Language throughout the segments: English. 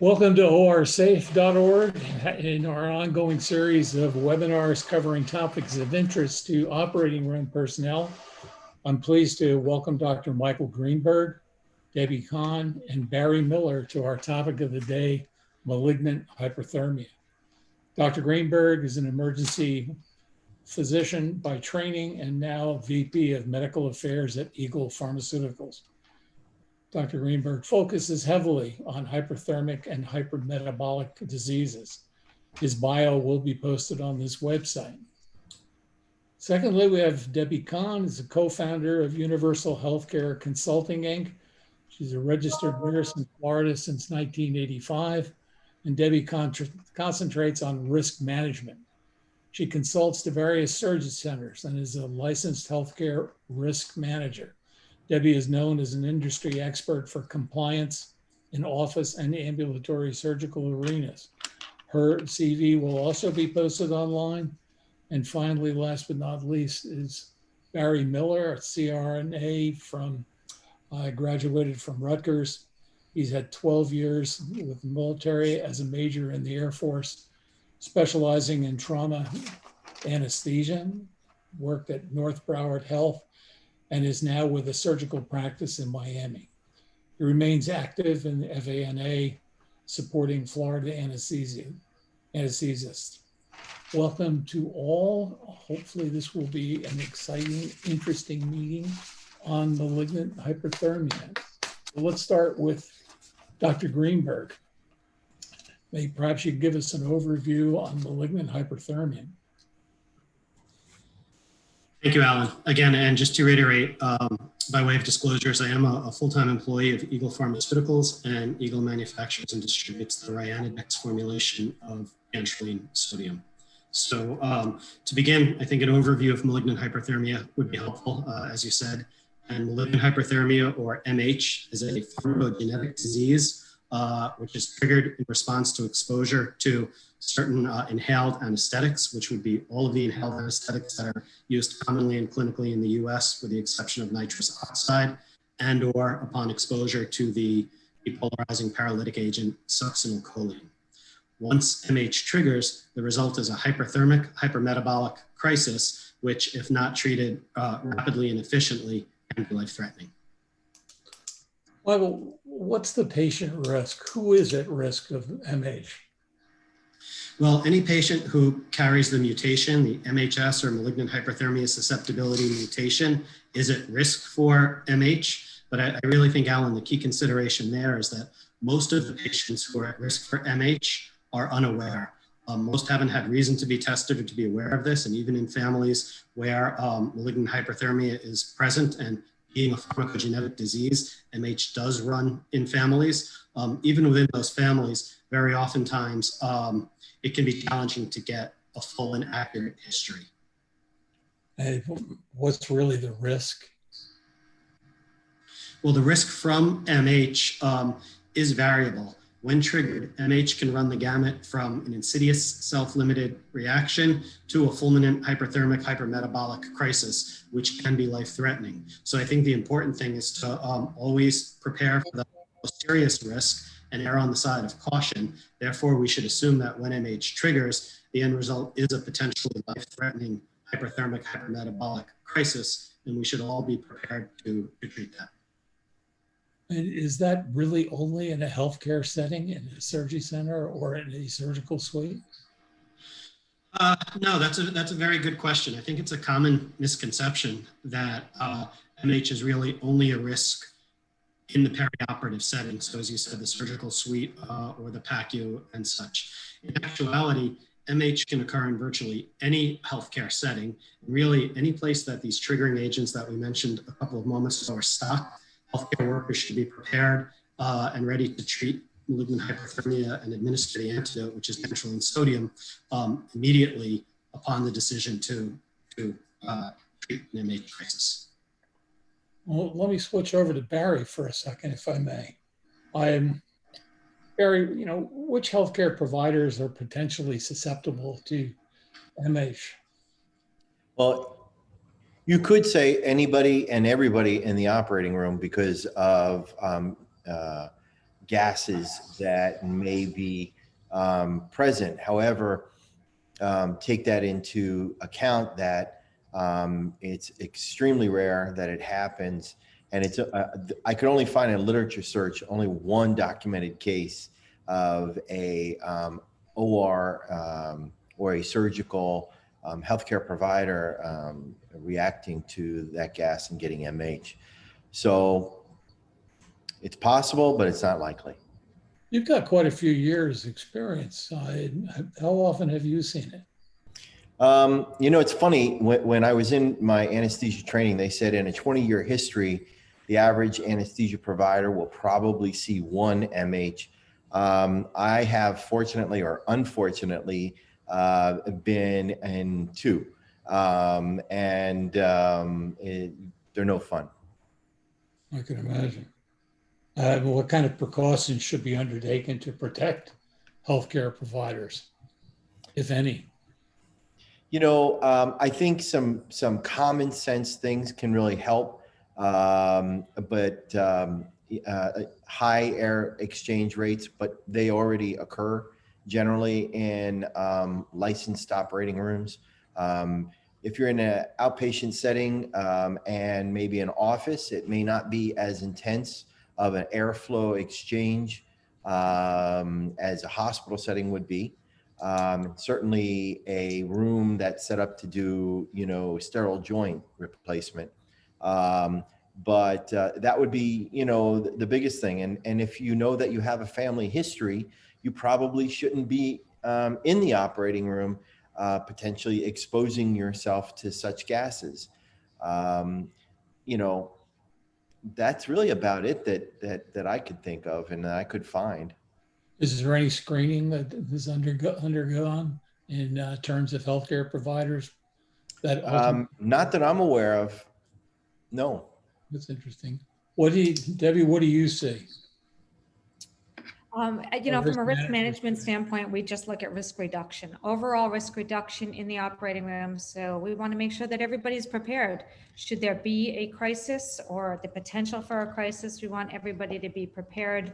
Welcome to orsafe.org in our ongoing series of webinars covering topics of interest to operating room personnel. I'm pleased to welcome Dr. Michael Greenberg, Debbie Kahn, and Barry Miller to our topic of the day, malignant hyperthermia. Dr. Greenberg is an emergency physician by training and now VP of Medical Affairs at Eagle Pharmaceuticals. Dr. Greenberg focuses heavily on hyperthermic and hypermetabolic diseases. His bio will be posted on this website. Secondly, we have Debbie Kahn, who's a co-founder of Universal Healthcare Consulting, Inc. She's a registered nurse in Florida since 1985, and Debbie concentrates on risk management. She consults to various surgery centers and is a licensed healthcare risk manager. Debbie is known as an industry expert for compliance in office and ambulatory surgical arenas. Her CV will also be posted online. And finally, last but not least, is Barry Miller, a CRNA from, graduated from Rutgers. He's had 12 years with the military as a major in the Air Force, specializing in trauma anesthesia, worked at North Broward Health, and is now with a surgical practice in Miami. He remains active in the FANA, supporting Florida anesthesists. Welcome to all. Hopefully this will be an exciting, interesting meeting on malignant hyperthermia. So let's start with Dr. Greenberg. Perhaps you could give us an overview on malignant hyperthermia. Thank you, Alan. Again, and just to reiterate, by way of disclosures, I am a full-time employee of Eagle Pharmaceuticals, and Eagle manufactures and distributes the Ryanodex formulation of dantrolene sodium. So to begin, I think an overview of malignant hyperthermia would be helpful, as you said. And malignant hyperthermia, or MH, is a pharmacogenetic disease which is triggered in response to exposure to certain inhaled anesthetics, which would be all of the inhaled anesthetics that are used commonly and clinically in the US, with the exception of nitrous oxide, and or upon exposure to the depolarizing paralytic agent succinylcholine. Once MH triggers, the result is a hyperthermic, hypermetabolic crisis, which, if not treated rapidly and efficiently, can be life-threatening. Michael, what's the patient risk? Who is at risk of MH? Well, any patient who carries the mutation, the MHS or malignant hyperthermia susceptibility mutation, is at risk for MH. But I really think, Alan, the key consideration there is that most of the patients who are at risk for MH are unaware. Most haven't had reason to be tested or to be aware of this. And even in families where malignant hyperthermia is present, and being a pharmacogenetic disease, MH does run in families. Even within those families, very oftentimes, it can be challenging to get a full and accurate history. What's really the risk? Well, the risk from MH is variable. When triggered, MH can run the gamut from an insidious self-limited reaction to a fulminant hyperthermic hypermetabolic crisis, which can be life-threatening. So I think the important thing is to always prepare for the most serious risk and err on the side of caution. Therefore, we should assume that when MH triggers, the end result is a potentially life-threatening hyperthermic hypermetabolic crisis, and we should all be prepared to treat that. And is that really only in a healthcare setting, in a surgery center, or in a surgical suite? No, that's a very good question. I think it's a common misconception that MH is really only a risk in the perioperative setting. So as you said, the surgical suite or the PACU and such. In actuality, MH can occur in virtually any healthcare setting, really any place that these triggering agents that we mentioned a couple of moments ago are stocked. Healthcare workers should be prepared and ready to treat malignant hyperthermia and administer the antidote, which is dantrolene sodium, immediately upon the decision to treat an MH crisis. Well, let me switch over to Barry for a second, if I may. Barry, which healthcare providers are potentially susceptible to MH? Well, you could say anybody and everybody in the operating room because of gases that may be present. However, take that into account that it's extremely rare that it happens. And I could only find in literature search only one documented case of a OR or a surgical healthcare provider reacting to that gas and getting MH. So it's possible, but it's not likely. You've got quite a few years experience. How often have you seen it? It's funny, when I was in my anesthesia training, they said in a 20-year history, the average anesthesia provider will probably see one MH. I have, fortunately or unfortunately, been in two, they're no fun. I can imagine. What kind of precautions should be undertaken to protect healthcare providers, if any? I think some common sense things can really help, but high air exchange rates, but they already occur generally in licensed operating rooms. If you're in an outpatient setting and maybe an office, it may not be as intense of an airflow exchange as a hospital setting would be. Certainly a room that's set up to do, sterile joint replacement. But that would be, the biggest thing. And if you know that you have a family history, you probably shouldn't be in the operating room, potentially exposing yourself to such gases. That's really about it that I could think of and that I could find. Is there any screening that is undergone in terms of healthcare providers? Not that I'm aware of. No. That's interesting. Debbie, what do you see? From a risk management standpoint, we just look at risk reduction, overall risk reduction in the operating room. So we want to make sure that everybody's prepared. Should there be a crisis or the potential for a crisis, we want everybody to be prepared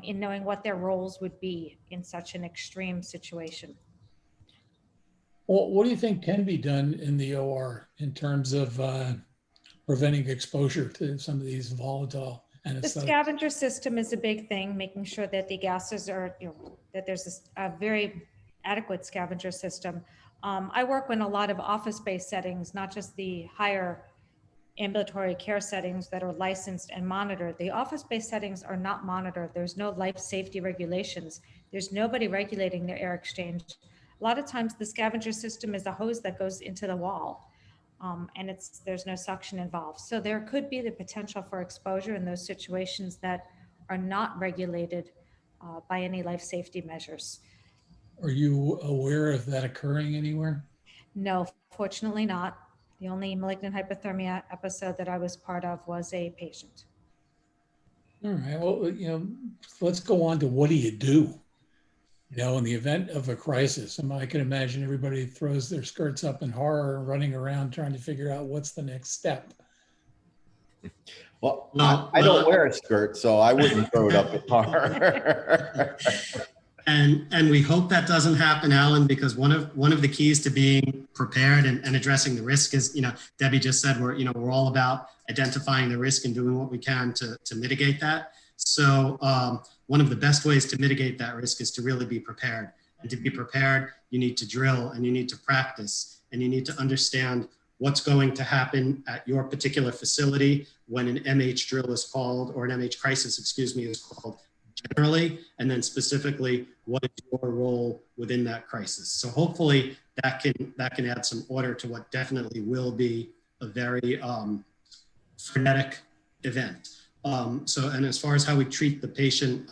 in knowing what their roles would be in such an extreme situation. Well, what do you think can be done in the OR in terms of preventing exposure to some of these volatile anesthetics? The scavenger system is a big thing, making sure that the gases are, that there's a very adequate scavenger system. I work in a lot of office-based settings, not just the higher ambulatory care settings that are licensed and monitored. The office-based settings are not monitored. There's no life safety regulations. There's nobody regulating their air exchange. A lot of times the scavenger system is a hose that goes into the wall. And there's no suction involved. So there could be the potential for exposure in those situations that are not regulated by any life safety measures. Are you aware of that occurring anywhere? No, fortunately not. The only malignant hyperthermia episode that I was part of was a patient. All right, well, let's go on to what do you do? In the event of a crisis, I can imagine everybody throws their skirts up in horror, running around trying to figure out what's the next step. Well, I don't wear a skirt, so I wouldn't throw it up in horror. And we hope that doesn't happen, Alan, because one of the keys to being prepared and addressing the risk is, Debbie just said we're all about identifying the risk and doing what we can to mitigate that. So one of the best ways to mitigate that risk is to really be prepared. And to be prepared, you need to drill and you need to practice and you need to understand what's going to happen at your particular facility when an MH drill is called, or an MH crisis, is called generally, and then specifically, what is your role within that crisis? So hopefully that can add some order to what definitely will be a very frenetic event. And as far as how we treat the patient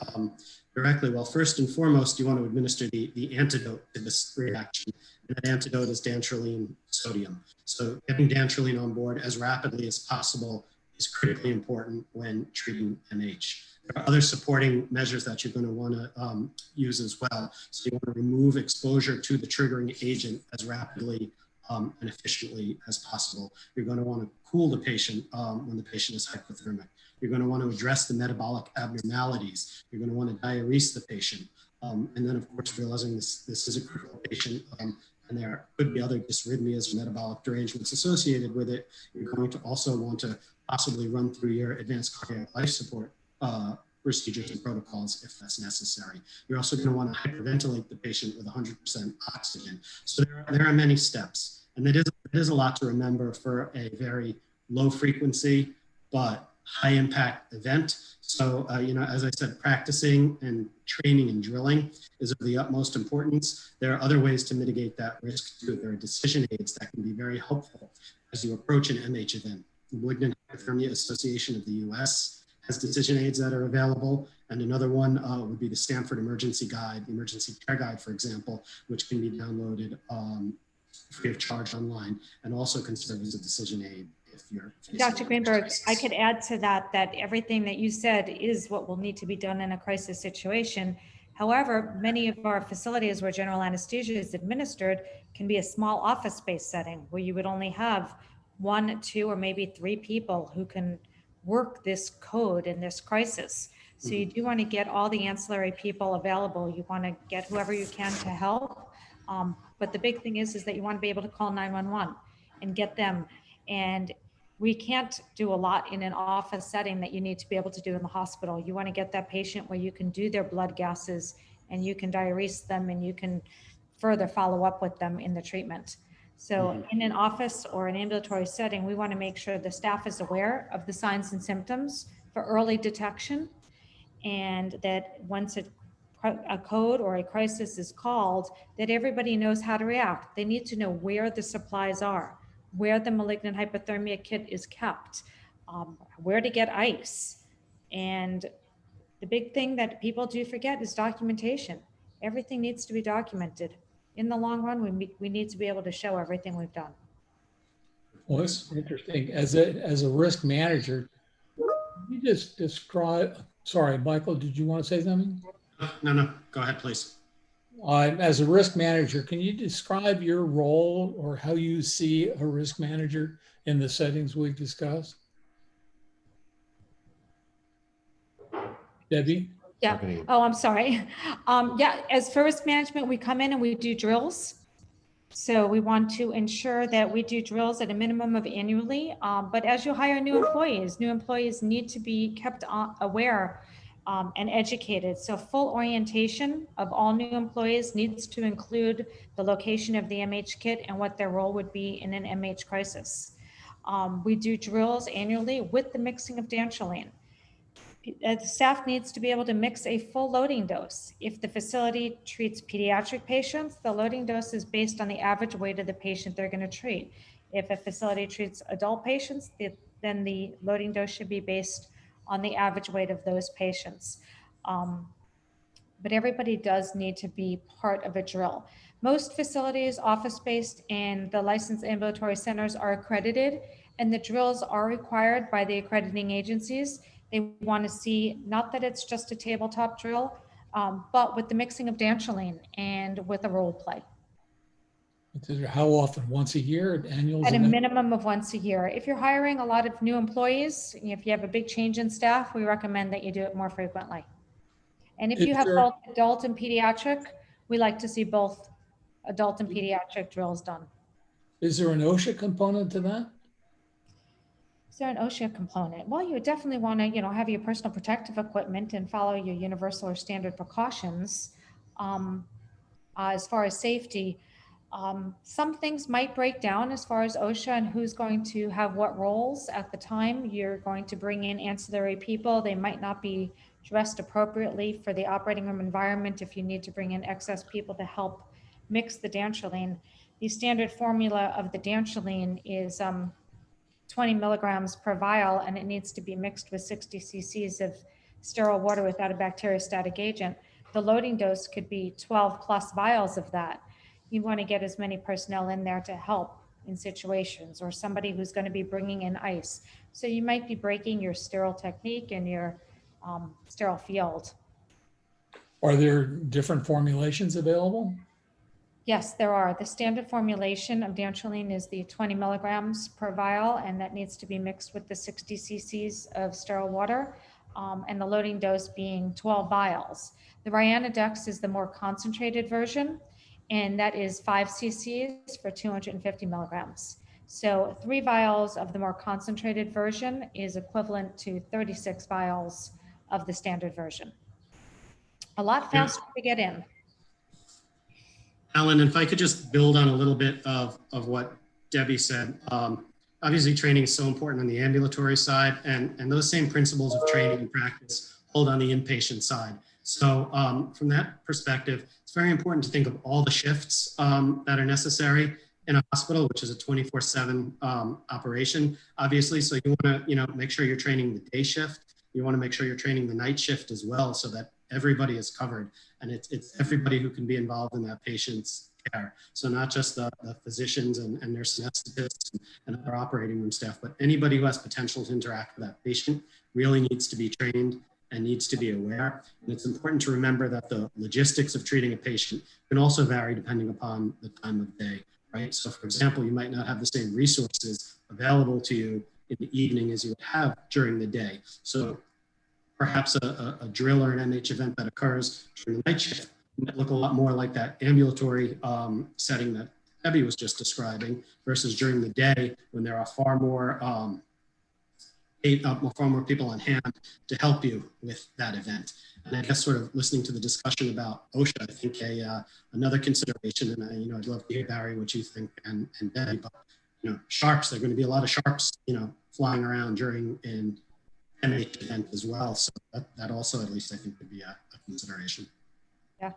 directly, well, first and foremost, you want to administer the antidote to this reaction. And that antidote is dantrolene sodium. So getting dantrolene on board as rapidly as possible is critically important when treating MH. There are other supporting measures that you're going to want to use as well. So you want to remove exposure to the triggering agent as rapidly and efficiently as possible. You're going to want to cool the patient when the patient is hypothermic. You're going to want to address the metabolic abnormalities. You're going to want to diurese the patient. And then, of course, realizing this is a critical patient and there could be other dysrhythmias or metabolic derangements associated with it, you're going to also want to possibly run through your advanced cardiac life support procedures and protocols if that's necessary. You're also going to want to hyperventilate the patient with 100% oxygen. So there are many steps. And it is a lot to remember for a very low frequency, but high impact event. So, as I said, practicing and training and drilling is of the utmost importance. There are other ways to mitigate that risk too. There are decision aids that can be very helpful as you approach an MH event. The Malignant Hyperthermia Association of the US has decision aids that are available. And another one would be the Stanford Emergency Guide, the Emergency Care Guide, for example, which can be downloaded free of charge online and also can serve as a decision aid if you're Dr. Greenberg, I could add to that everything that you said is what will need to be done in a crisis situation. However, many of our facilities where general anesthesia is administered can be a small office space setting where you would only have 1, 2, or maybe 3 people who can work this code in this crisis. So you do want to get all the ancillary people available. You want to get whoever you can to help. But the big thing is that you want to be able to call 911 and get them. And we can't do a lot in an office setting that you need to be able to do in the hospital. You want to get that patient where you can do their blood gases and you can diurese them and you can further follow up with them in the treatment. So in an office or an ambulatory setting, we want to make sure the staff is aware of the signs and symptoms for early detection, and that once a code or a crisis is called, that everybody knows how to react. They need to know where the supplies are, where the malignant hyperthermia kit is kept, where to get ice. And the big thing that people do forget is documentation. Everything needs to be documented. In the long run, we need to be able to show everything we've done. Well, it's interesting. As a risk manager, you just describe, sorry, Michael, did you want to say something? No, go ahead, please. As a risk manager, can you describe your role or how you see a risk manager in the settings we've discussed? Debbie? Yeah. Oh, I'm sorry. Yeah, as for risk management, we come in and we do drills. So we want to ensure that we do drills at a minimum of annually. But as you hire new employees need to be kept aware and educated. So full orientation of all new employees needs to include the location of the MH kit and what their role would be in an MH crisis. We do drills annually with the mixing of dantrolene. The staff needs to be able to mix a full loading dose. If the facility treats pediatric patients, the loading dose is based on the average weight of the patient they're going to treat. If a facility treats adult patients, then the loading dose should be based on the average weight of those patients. But everybody does need to be part of a drill. Most facilities, office-based, and the licensed ambulatory centers are accredited, and the drills are required by the accrediting agencies. They want to see, not that it's just a tabletop drill, but with the mixing of dantrolene and with a role play. How often? Once a year? Annuals? At a minimum of once a year. If you're hiring a lot of new employees, if you have a big change in staff, we recommend that you do it more frequently. And if you have both adult and pediatric, we like to see both adult and pediatric drills done. Is there an OSHA component to that? Is there an OSHA component? Well, you would definitely want to, have your personal protective equipment and follow your universal or standard precautions. As far as safety, some things might break down as far as OSHA and who's going to have what roles at the time. You're going to bring in ancillary people. They might not be dressed appropriately for the operating room environment if you need to bring in excess people to help mix the dantrolene. The standard formula of the dantrolene is 20 milligrams per vial, and it needs to be mixed with 60 cc's of sterile water without a bacteriostatic agent. The loading dose could be 12 plus vials of that. You want to get as many personnel in there to help in situations, or somebody who's going to be bringing in ice. So you might be breaking your sterile technique and your sterile field. Are there different formulations available? Yes, there are. The standard formulation of dantrolene is the 20 milligrams per vial, and that needs to be mixed with the 60 cc's of sterile water, and the loading dose being 12 vials. The Ryanodex is the more concentrated version, and that is 5 cc's for 250 milligrams. So 3 vials of the more concentrated version is equivalent to 36 vials of the standard version. A lot faster to get in. Alan, if I could just build on a little bit of what Debbie said. Obviously, training is so important on the ambulatory side, and those same principles of training and practice hold on the inpatient side. So from that perspective, it's very important to think of all the shifts that are necessary in a hospital, which is a 24/7 operation, obviously. So you want to, make sure you're training the day shift. You want to make sure you're training the night shift as well, so that everybody is covered, and it's everybody who can be involved in that patient's care. So not just the physicians and nurse anesthetists and other operating room staff, but anybody who has potential to interact with that patient really needs to be trained and needs to be aware. And it's important to remember that the logistics of treating a patient can also vary depending upon the time of day, right? So for example, you might not have the same resources available to you in the evening as you would have during the day. So perhaps a drill or an MH event that occurs during the night shift might look a lot more like that ambulatory setting that Debbie was just describing versus during the day when there are far more people on hand to help you with that event. And I guess sort of listening to the discussion about OSHA, I think another consideration, and I'd love to hear, Barry, what you think and Debbie, but sharps, there are going to be a lot of sharps, flying around during an MH event as well. So that also, at least I think, would be a consideration. Yeah.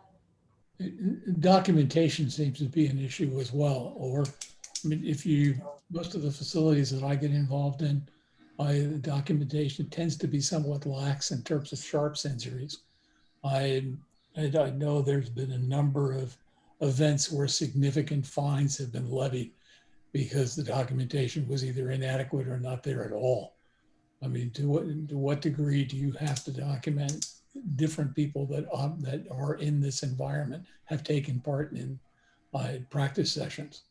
Documentation seems to be an issue as well. Or, most of the facilities that I get involved in, the documentation tends to be somewhat lax in terms of sharps injuries. I know there's been a number of events where significant fines have been levied because the documentation was either inadequate or not there at all. To what degree do you have to document different people that are in this environment, have taken part in practice sessions?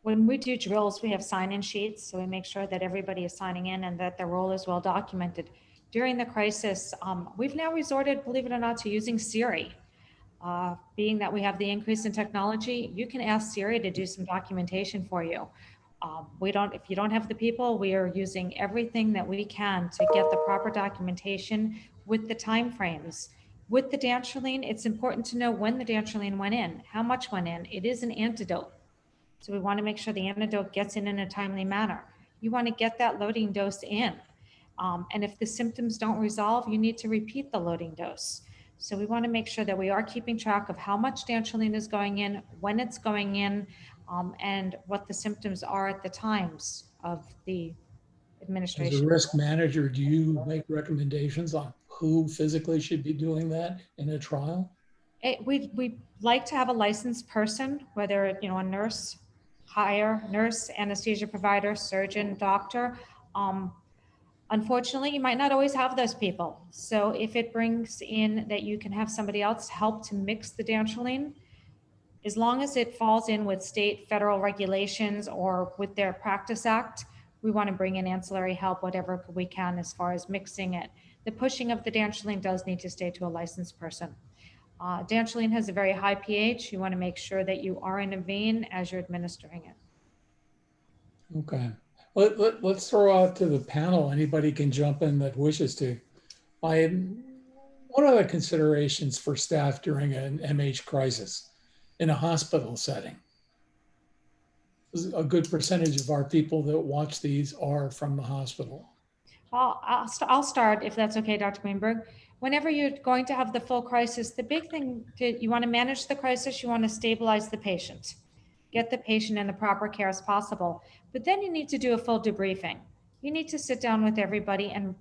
When we do drills, we have sign-in sheets, so we make sure that everybody is signing in and that their role is well documented. During the crisis, we've now resorted, believe it or not, to using Siri. Being that we have the increase in technology, you can ask Siri to do some documentation for you. If you don't have the people, we are using everything that we can to get the proper documentation with the timeframes. With the dantrolene, it's important to know when the dantrolene went in, how much went in. It is an antidote. So we want to make sure the antidote gets in a timely manner. You want to get that loading dose in. And if the symptoms don't resolve, you need to repeat the loading dose. So we want to make sure that we are keeping track of how much dantrolene is going in, when it's going in, and what the symptoms are at the times of the administration. As a risk manager, do you make recommendations on who physically should be doing that in a trial? We like to have a licensed person, whether a nurse, nurse, anesthesia provider, surgeon, doctor. Unfortunately, you might not always have those people. So if it brings in that you can have somebody else help to mix the dantrolene, as long as it falls in with state, federal regulations or with their practice act, we want to bring in ancillary help, whatever we can as far as mixing it. The pushing of the dantrolene does need to stay to a licensed person. Dantrolene has a very high pH. You want to make sure that you are in a vein as you're administering it. Okay. Let's throw out to the panel. Anybody can jump in that wishes to. What are the considerations for staff during an MH crisis in a hospital setting? A good percentage of our people that watch these are from the hospital. I'll start if that's okay, Dr. Greenberg. Whenever you're going to have the full crisis, the big thing you want to manage the crisis, you want to stabilize the patient, get the patient in the proper care as possible. But then you need to do a full debriefing. You need to sit down with everybody and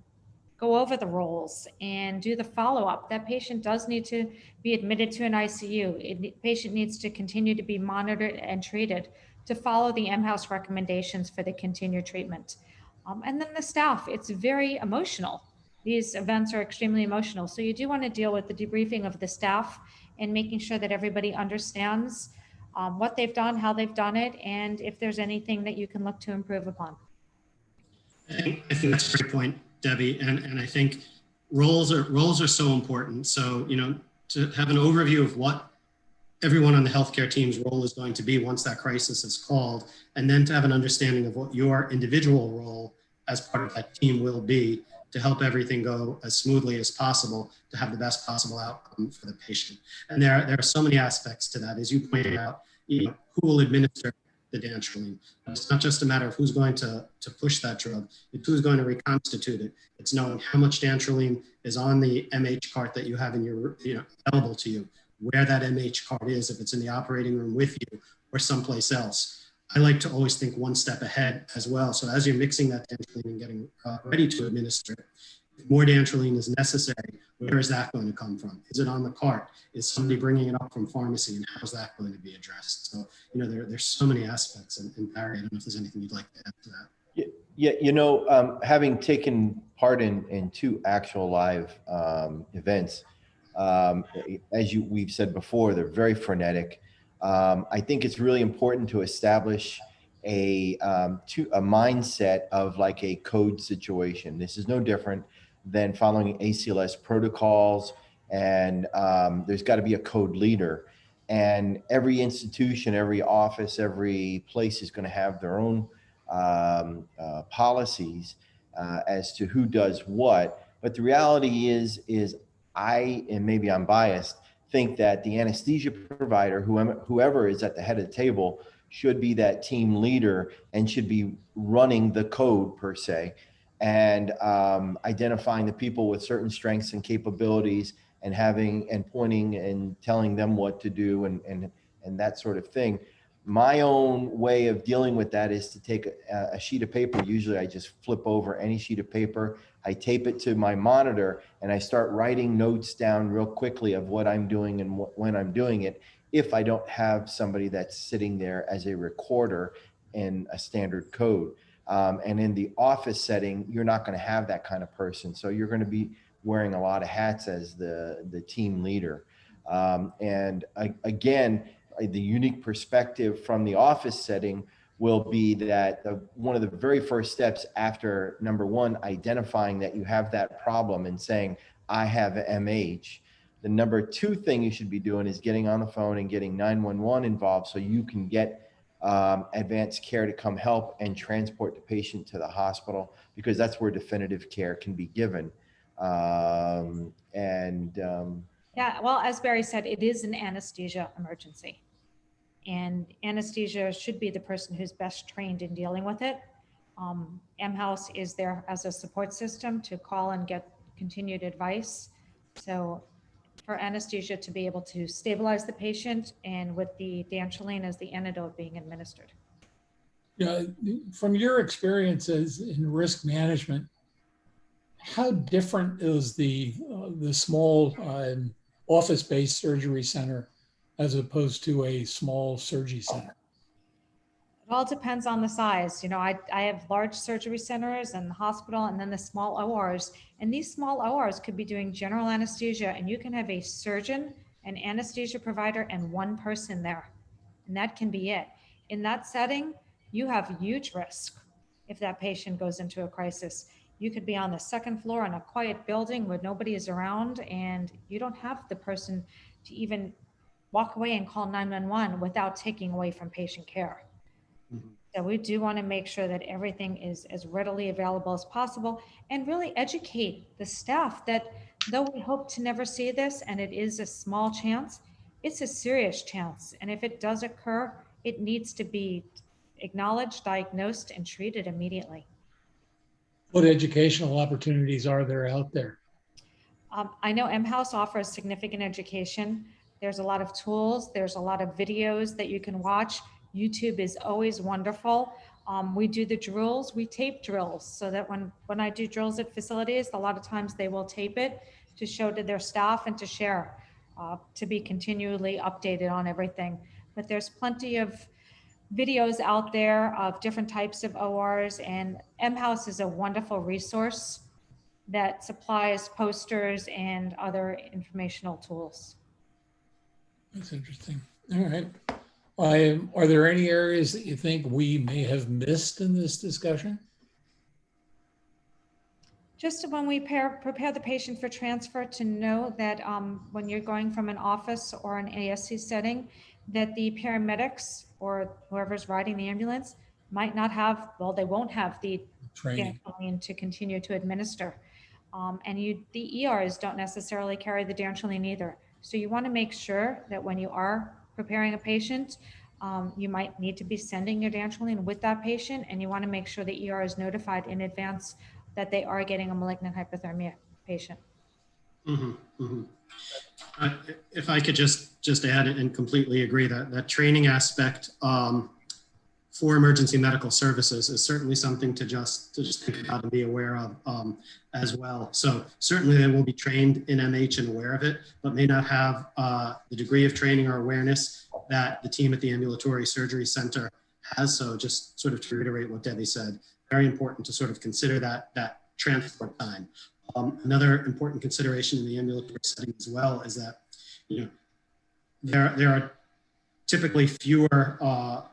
go over the roles and do the follow-up. That patient does need to be admitted to an ICU. Patient needs to continue to be monitored and treated to follow the MHouse recommendations for the continued treatment. And then the staff, it's very emotional. These events are extremely emotional. So you do want to deal with the debriefing of the staff and making sure that everybody understands what they've done, how they've done it, and if there's anything that you can look to improve upon. I think that's a great point, Debbie. And I think roles are so important. So, to have an overview of what everyone on the healthcare team's role is going to be once that crisis is called, and then to have an understanding of what your individual role as part of that team will be to help everything go as smoothly as possible to have the best possible outcome for the patient. And there are so many aspects to that. As you pointed out, who will administer the dantrolene. It's not just a matter of who's going to push that drug, it's who's going to reconstitute it. It's knowing how much dantrolene is on the MH cart that you have in your, available to you, where that MH cart is, if it's in the operating room with you or someplace else. I like to always think one step ahead as well. So as you're mixing that dantrolene and getting ready to administer it, if more dantrolene is necessary, where is that going to come from? Is it on the cart? Is somebody bringing it up from pharmacy, and how is that going to be addressed? So, there's so many aspects. And Barry, I don't know if there's anything you'd like to add to that. Yeah, having taken part in 2 actual live events, as we've said before, they're very frenetic. I think it's really important to establish a mindset of like a code situation. This is no different than following ACLS protocols, and there's got to be a code leader. And every institution, every office, every place is going to have their own policies as to who does what. But the reality is and maybe I'm biased, think that the anesthesia provider, whoever is at the head of the table, should be that team leader and should be running the code per se, and identifying the people with certain strengths and capabilities, and pointing and telling them what to do, and that sort of thing. My own way of dealing with that is to take a sheet of paper. Usually I just flip over any sheet of paper, I tape it to my monitor, and I start writing notes down real quickly of what I'm doing and when I'm doing it, if I don't have somebody that's sitting there as a recorder in a standard code. And in the office setting, you're not going to have that kind of person. So you're going to be wearing a lot of hats as the team leader. Again, the unique perspective from the office setting will be that one of the very first steps after, number one, identifying that you have that problem and saying, I have MH. The number 2 thing you should be doing is getting on the phone and getting 911 involved so you can get advanced care to come help and transport the patient to the hospital, because that's where definitive care can be given. Yeah, well, as Barry said, it is an anesthesia emergency. And anesthesia should be the person who's best trained in dealing with it. M-House is there as a support system to call and get continued advice. So for anesthesia to be able to stabilize the patient, and with the dantrolene as the antidote being administered. Yeah, from your experiences in risk management, how different is the small office-based surgery center as opposed to a small surgery center? It all depends on the size. I have large surgery centers and the hospital, and then the small ORs. And these small ORs could be doing general anesthesia, and you can have a surgeon, an anesthesia provider, and 1 person there. And that can be it. In that setting, you have huge risk if that patient goes into a crisis. You could be on the 2nd floor in a quiet building where nobody is around, and you don't have the person to even walk away and call 911 without taking away from patient care. Mm-hmm. So we do want to make sure that everything is as readily available as possible, and really educate the staff that though we hope to never see this, and it is a small chance, it's a serious chance. And if it does occur, it needs to be acknowledged, diagnosed, and treated immediately. What educational opportunities are there out there? I know M-House offers significant education. There's a lot of tools. There's a lot of videos that you can watch. YouTube is always wonderful. We do the drills. We tape drills so that when I do drills at facilities, a lot of times they will tape it to show to their staff and to share, to be continually updated on everything. But there's plenty of videos out there of different types of ORs, and M-House is a wonderful resource that supplies posters and other informational tools. That's interesting. All right. Are there any areas that you think we may have missed in this discussion? Just when we prepare the patient for transfer, to know that when you're going from an office or an ASC setting, that the paramedics or whoever's riding the ambulance might not have, well, they won't have the Training. dantrolene to continue to administer. And the ERs don't necessarily carry the dantrolene either. So you want to make sure that when you are preparing a patient, you might need to be sending your dantrolene with that patient, and you want to make sure the ER is notified in advance that they are getting a malignant hyperthermia patient. Mhm, mhm. If I could just add and completely agree that that training aspect for emergency medical services is certainly something to just think about and be aware of as well. So certainly they will be trained in MH and aware of it, but may not have the degree of training or awareness that the team at the ambulatory surgery center has. So just sort of to reiterate what Debbie said, very important to sort of consider that transport time. Another important consideration in the ambulatory setting as well is that, you know, there are typically fewer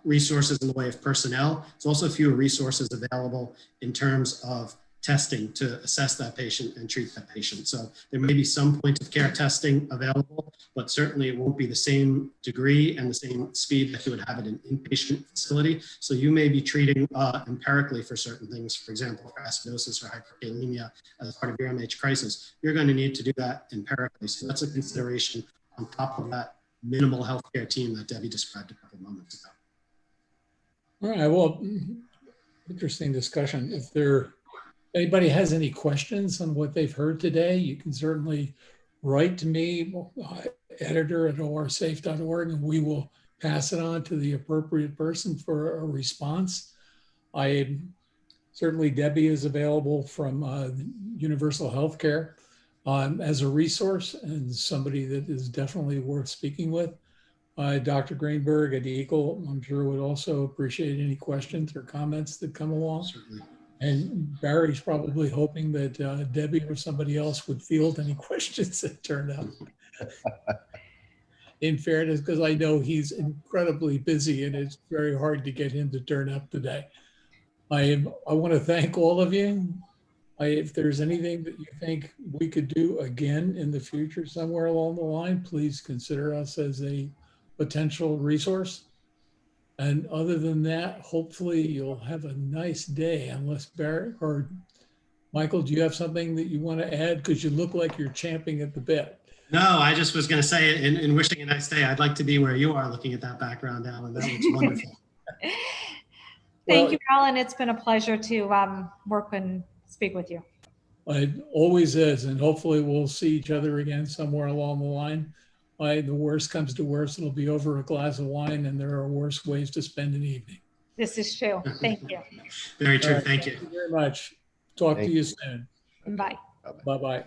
resources in the way of personnel. There's also fewer resources available in terms of testing to assess that patient and treat that patient. So there may be some point of care testing available, but certainly it won't be the same degree and the same speed that you would have at an inpatient facility. So you may be treating empirically for certain things, for example, for acidosis or hyperkalemia as part of your MH crisis. You're going to need to do that empirically. So that's a consideration on top of that minimal healthcare team that Debbie described a couple of moments ago. All right. Well, interesting discussion. If anybody has any questions on what they've heard today, you can certainly write to me, editor@orsafe.org, and we will pass it on to the appropriate person for a response. Certainly Debbie is available from Universal Healthcare as a resource and somebody that is definitely worth speaking with. Dr. Greenberg at Eagle, I'm sure would also appreciate any questions or comments that come along. Certainly. And Barry's probably hoping that Debbie or somebody else would field any questions that turn up. In fairness, because I know he's incredibly busy and it's very hard to get him to turn up today. I want to thank all of you. If there's anything that you think we could do again in the future somewhere along the line, please consider us as a potential resource. And other than that, hopefully you'll have a nice day, unless Barry or Michael, do you have something that you want to add? Because you look like you're champing at the bit. No, I just was going to say, in wishing a nice day, I'd like to be where you are looking at that background, Alan. That looks wonderful. Thank you, Alan. It's been a pleasure to work and speak with you. It always is, and hopefully we'll see each other again somewhere along the line. The worst comes to worst, it'll be over a glass of wine, and there are worse ways to spend an evening. This is true. Thank you. Very true. Right, Thank you. Thank you very much. Talk to you soon. Bye. Bye-bye.